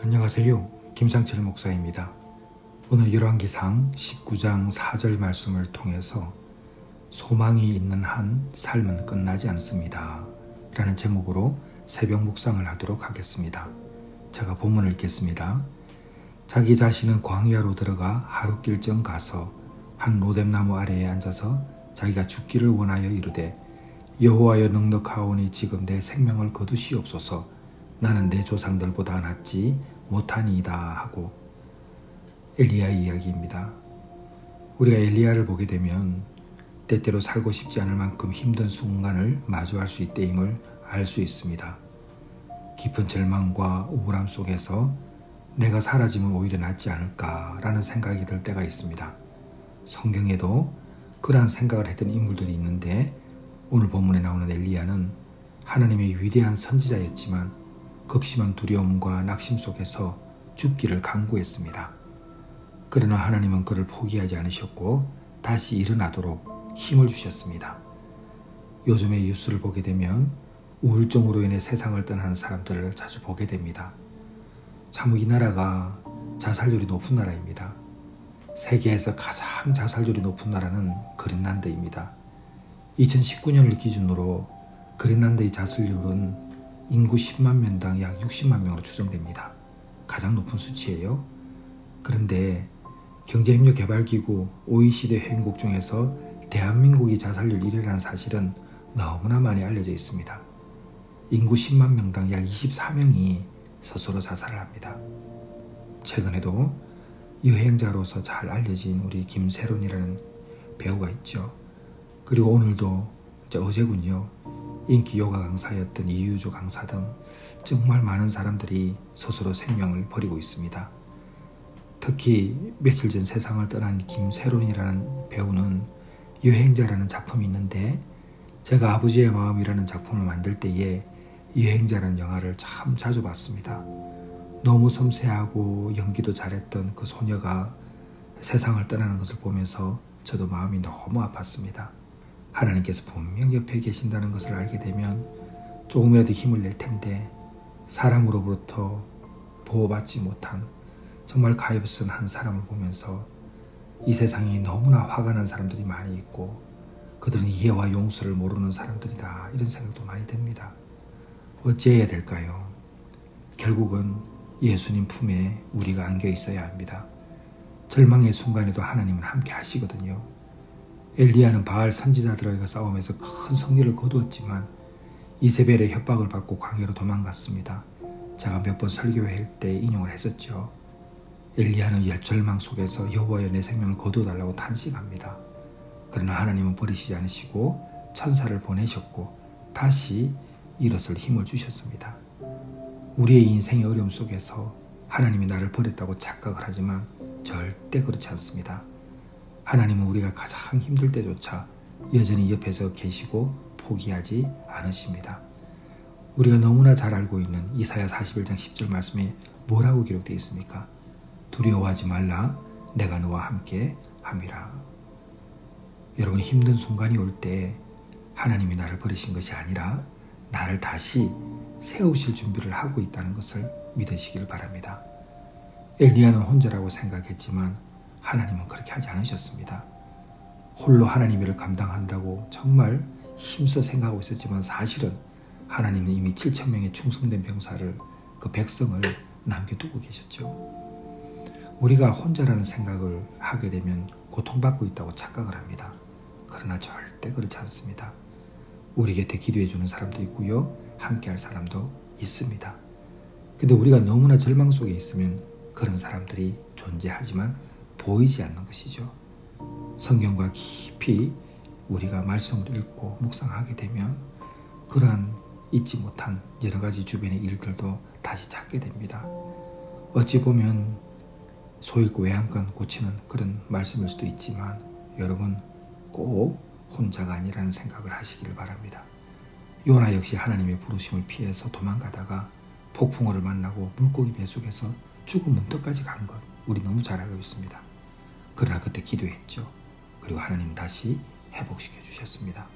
안녕하세요. 김상철 목사입니다. 오늘 열왕기상 19장 4절 말씀을 통해서 소망이 있는 한 삶은 끝나지 않습니다 라는 제목으로 새벽 묵상을 하도록 하겠습니다. 제가 본문을 읽겠습니다. 자기 자신은 광야로 들어가 하룻길쯤 가서 한 로뎀나무 아래에 앉아서 자기가 죽기를 원하여 이르되 여호와여 넉넉하오니 지금 내 생명을 거두시옵소서. 나는 내 조상들보다 낫지 못하니이다 하고. 엘리야의 이야기입니다. 우리가 엘리야를 보게 되면 때때로 살고 싶지 않을 만큼 힘든 순간을 마주할 수 있다임을 알 수 있습니다. 깊은 절망과 우울함 속에서 내가 사라지면 오히려 낫지 않을까라는 생각이 들 때가 있습니다. 성경에도 그러한 생각을 했던 인물들이 있는데 오늘 본문에 나오는 엘리야는 하나님의 위대한 선지자였지만 극심한 두려움과 낙심 속에서 죽기를 간구했습니다. 그러나 하나님은 그를 포기하지 않으셨고 다시 일어나도록 힘을 주셨습니다. 요즘에 뉴스를 보게 되면 우울증으로 인해 세상을 떠나는 사람들을 자주 보게 됩니다. 참 이 나라가 자살률이 높은 나라입니다. 세계에서 가장 자살률이 높은 나라는 그린란드입니다. 2019년을 기준으로 그린란드의 자살률은 인구 10만 명당 약 60만 명으로 추정됩니다. 가장 높은 수치예요. 그런데 경제협력개발기구 OECD 회원국 중에서 대한민국이 자살률 1위라는 사실은 너무나 많이 알려져 있습니다. 인구 10만 명당 약 24명이 스스로 자살을 합니다. 최근에도 여행자로서 잘 알려진 우리 김세론이라는 배우가 있죠. 그리고 오늘도 어제군요. 인기 요가 강사였던 이유주 강사 등 정말 많은 사람들이 스스로 생명을 버리고 있습니다. 특히 며칠 전 세상을 떠난 김세론이라는 배우는 여행자라는 작품이 있는데 제가 아버지의 마음이라는 작품을 만들 때에 여행자라는 영화를 참 자주 봤습니다. 너무 섬세하고 연기도 잘했던 그 소녀가 세상을 떠나는 것을 보면서 저도 마음이 너무 아팠습니다. 하나님께서 분명 옆에 계신다는 것을 알게 되면 조금이라도 힘을 낼 텐데 사람으로부터 보호받지 못한 정말 가엾은 한 사람을 보면서 이 세상이 너무나 화가 난 사람들이 많이 있고 그들은 이해와 용서를 모르는 사람들이다 이런 생각도 많이 듭니다. 어찌해야 될까요? 결국은 예수님 품에 우리가 안겨 있어야 합니다. 절망의 순간에도 하나님은 함께 하시거든요. 엘리야는 바알 선지자들과 싸움에서 큰 승리를 거두었지만 이세벨의 협박을 받고 광야로 도망갔습니다. 제가 몇 번 설교할 때 인용을 했었죠. 엘리야는 절망 속에서 여호와여 내 생명을 거두어달라고 탄식합니다. 그러나 하나님은 버리시지 않으시고 천사를 보내셨고 다시 일어설 힘을 주셨습니다. 우리의 인생의 어려움 속에서 하나님이 나를 버렸다고 착각을 하지만 절대 그렇지 않습니다. 하나님은 우리가 가장 힘들 때조차 여전히 옆에서 계시고 포기하지 않으십니다. 우리가 너무나 잘 알고 있는 이사야 41장 10절 말씀에 뭐라고 기록되어 있습니까? 두려워하지 말라 내가 너와 함께 함이라. 여러분 힘든 순간이 올 때 하나님이 나를 버리신 것이 아니라 나를 다시 세우실 준비를 하고 있다는 것을 믿으시길 바랍니다. 엘리야는 혼자라고 생각했지만 하나님은 그렇게 하지 않으셨습니다. 홀로 하나님 일을 감당한다고 정말 힘써 생각하고 있었지만 사실은 하나님은 이미 7,000명의 충성된 병사를 그 백성을 남겨두고 계셨죠. 우리가 혼자라는 생각을 하게 되면 고통받고 있다고 착각을 합니다. 그러나 절대 그렇지 않습니다. 우리 곁에 기도해 주는 사람도 있고요. 함께할 사람도 있습니다. 근데 우리가 너무나 절망 속에 있으면 그런 사람들이 존재하지만 보이지 않는 것이죠. 성경과 깊이 우리가 말씀을 읽고 묵상하게 되면 그러한 잊지 못한 여러 가지 주변의 일들도 다시 찾게 됩니다. 어찌 보면 소잃고 외양간 고치는 그런 말씀일 수도 있지만 여러분 꼭 혼자가 아니라는 생각을 하시기를 바랍니다. 요나 역시 하나님의 부르심을 피해서 도망가다가 폭풍우를 만나고 물고기 뱃속에서 죽음 문턱까지 간 것 우리 너무 잘 알고 있습니다. 그러나 그때 기도했죠. 그리고 하나님 다시 회복시켜 주셨습니다.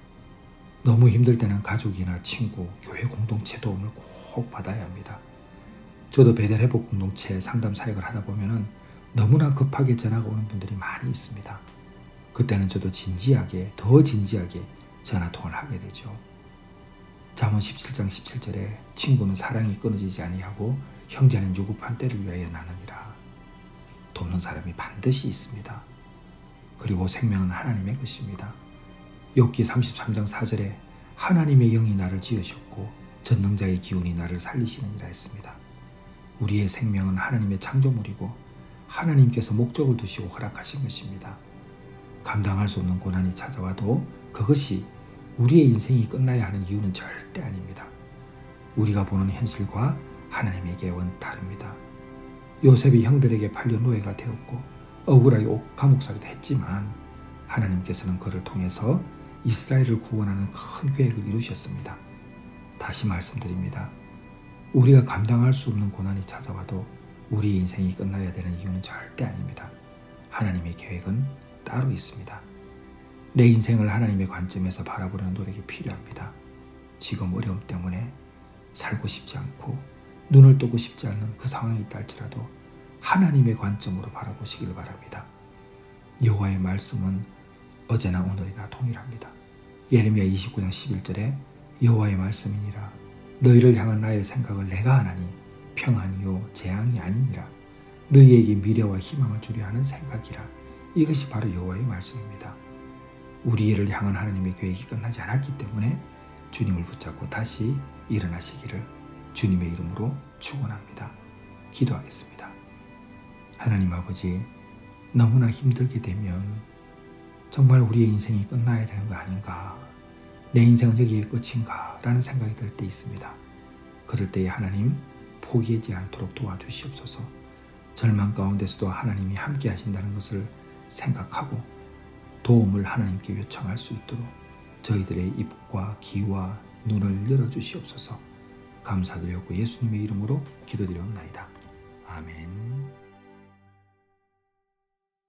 너무 힘들 때는 가족이나 친구, 교회 공동체 도움을 꼭 받아야 합니다. 저도 베델회복 공동체 상담 사역을 하다 보면은 너무나 급하게 전화가 오는 분들이 많이 있습니다. 그때는 저도 더 진지하게 전화 통화를 하게 되죠. 잠언 17장 17절에 친구는 사랑이 끊어지지 아니하고 형제는 요급한 때를 위하여 나누니라. 돕는 사람이 반드시 있습니다. 그리고 생명은 하나님의 것입니다. 욥기 33장 4절에 하나님의 영이 나를 지으셨고 전능자의 기운이 나를 살리시느니라 했습니다. 우리의 생명은 하나님의 창조물이고 하나님께서 목적을 두시고 허락하신 것입니다. 감당할 수 없는 고난이 찾아와도 그것이 우리의 인생이 끝나야 하는 이유는 절대 아닙니다. 우리가 보는 현실과 하나님의 계획은 다릅니다. 요셉이 형들에게 팔려 노예가 되었고 억울하게 감옥살이도 했지만 하나님께서는 그를 통해서 이스라엘을 구원하는 큰 계획을 이루셨습니다. 다시 말씀드립니다. 우리가 감당할 수 없는 고난이 찾아와도 우리 인생이 끝나야 되는 이유는 절대 아닙니다. 하나님의 계획은 따로 있습니다. 내 인생을 하나님의 관점에서 바라보려는 노력이 필요합니다. 지금 어려움 때문에 살고 싶지 않고 눈을 뜨고 싶지 않는 그 상황이 있다 할지라도 하나님의 관점으로 바라보시기를 바랍니다. 여호와의 말씀은 어제나 오늘이나 동일합니다. 예레미야 29장 11절에 여호와의 말씀이니라 너희를 향한 나의 생각을 내가 하나니 평안이요 재앙이 아니니라 너희에게 미래와 희망을 주려 하는 생각이라. 이것이 바로 여호와의 말씀입니다. 우리를 향한 하나님의 계획이 끝나지 않았기 때문에 주님을 붙잡고 다시 일어나시기를 주님의 이름으로 축원합니다. 기도하겠습니다. 하나님 아버지, 너무나 힘들게 되면 정말 우리의 인생이 끝나야 되는 거 아닌가, 내 인생은 여기에 끝인가 라는 생각이 들 때 있습니다. 그럴 때에 하나님 포기하지 않도록 도와주시옵소서. 절망 가운데서도 하나님이 함께 하신다는 것을 생각하고 도움을 하나님께 요청할 수 있도록 저희들의 입과 귀와 눈을 열어주시옵소서. 감사드렸고 예수님의 이름으로 기도드리옵나이다. 아멘.